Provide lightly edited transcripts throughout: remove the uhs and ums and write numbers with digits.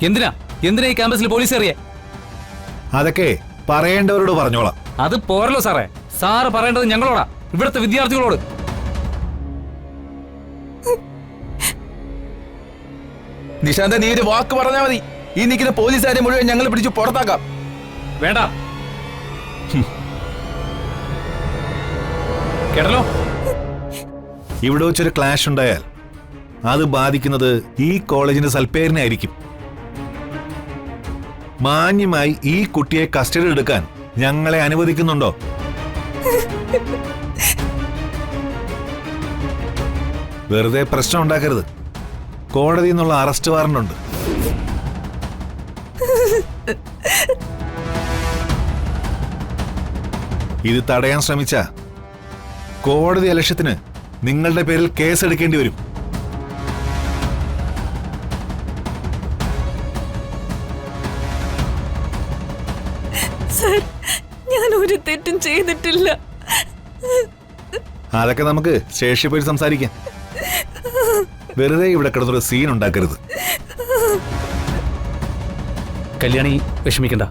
എന്തിനാ എന്തിനാ ഈ ക്യാമ്പസിൽ പോലീസ് അറിയേ? അതൊക്കെ പറയേണ്ടവരോട് പറഞ്ഞോളാം. അത് പോരല്ലോ സാറേ. സാറ് പറയേണ്ടത് ഞങ്ങളോടാ, ഇവിടുത്തെ വിദ്യാർത്ഥികളോട്. നിശാന്ത, നീ ഒരു വാക്ക് പറഞ്ഞാൽ മതി, ഈ നിൽക്കുന്ന പോലീസുകാരെ മുഴുവൻ ഞങ്ങൾ പിടിച്ച് പുറത്താക്കാം. വേണ്ട, കേട്ടല്ലോ. ഇവിടെ വെച്ചൊരു ക്ലാഷ് ഉണ്ടായാൽ അത് ബാധിക്കുന്നത് ഈ കോളേജിന്റെ സൽപ്പേരിനായിരിക്കും. മാന്യമായി ഈ കുട്ടിയെ കസ്റ്റഡി എടുക്കാൻ ഞങ്ങളെ അനുവദിക്കുന്നുണ്ടോ? വെറുതെ പ്രശ്നം ഉണ്ടാക്കരുത്. കോടതിയിൽ നിന്നുള്ള അറസ്റ്റ് വാറന്റ് ഉണ്ട്. ഇത് തടയാൻ ശ്രമിച്ച കോടതി അലക്ഷ്യത്തിന് നിങ്ങളുടെ പേരിൽ കേസ് എടുക്കേണ്ടി വരും. സർ, ഞാൻ ഒരു തെറ്റും ചെയ്തിട്ടില്ല. അതൊക്കെ നമുക്ക് സ്റ്റേഷനിൽ പോയി സംസാരിക്കാം. വെറുതെ ഇവിടെ കിടന്നൊരു സീൻ ഉണ്ടാക്കരുത്. കല്യാണി വിഷമിക്കണ്ട.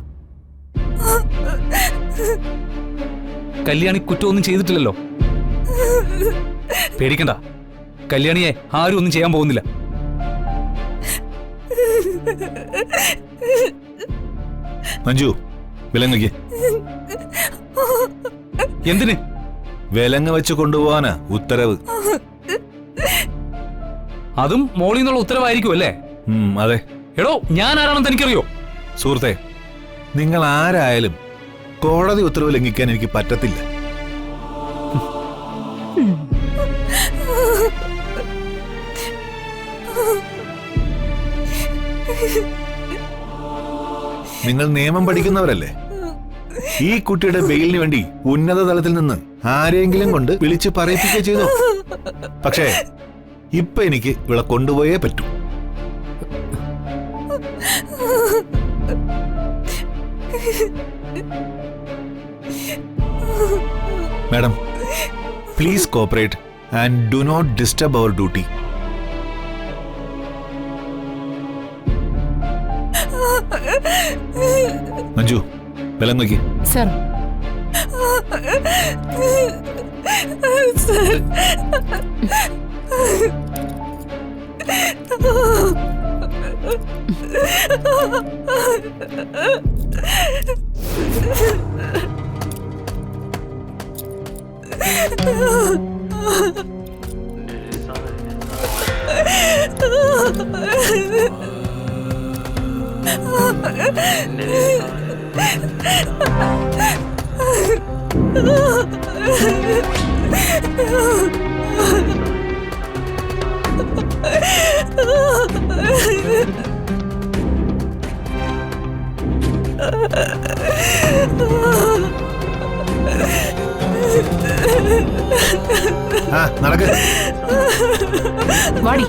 കല്യാണി കുറ്റമൊന്നും ചെയ്തിട്ടില്ലല്ലോ. പേടിക്കണ്ട, കല്യാണിയെ ആരും ഒന്നും ചെയ്യാൻ പോകുന്നില്ല. മഞ്ജു, വിലങ്ങ് എന്തിന്? വിലങ്ങ് വെച്ച് കൊണ്ടുപോവാനാ ഉത്തരവ്. അതും മോളിൽ നിന്നുള്ള ഉത്തരവായിരിക്കും അല്ലേ? അതെ. എടോ, ഞാൻ ആരാണെന്ന് എനിക്കറിയോ? സുഹൃത്തെ, നിങ്ങൾ ആരായാലും കോടതി ഉത്തരവ് ലംഘിക്കാൻ എനിക്ക് പറ്റത്തില്ല. നിങ്ങൾ നിയമം പഠിക്കുന്നവരല്ലേ? ഈ കുട്ടിയുടെ ബെയിലിന് വേണ്ടി ഉന്നത തലത്തിൽ നിന്ന് ആരെങ്കിലും കൊണ്ട് വിളിച്ച് പറയിപ്പിക്കുകയോ ചെയ്തോ? പക്ഷേ ഇപ്പൊ എനിക്ക് ഇവിടെ കൊണ്ടുപോയേ പറ്റൂ. Madam, please cooperate and do not disturb our duty. Manju, വെള്ളം നോക്കി. സർ. സർ, നടക്ക്. വാടി.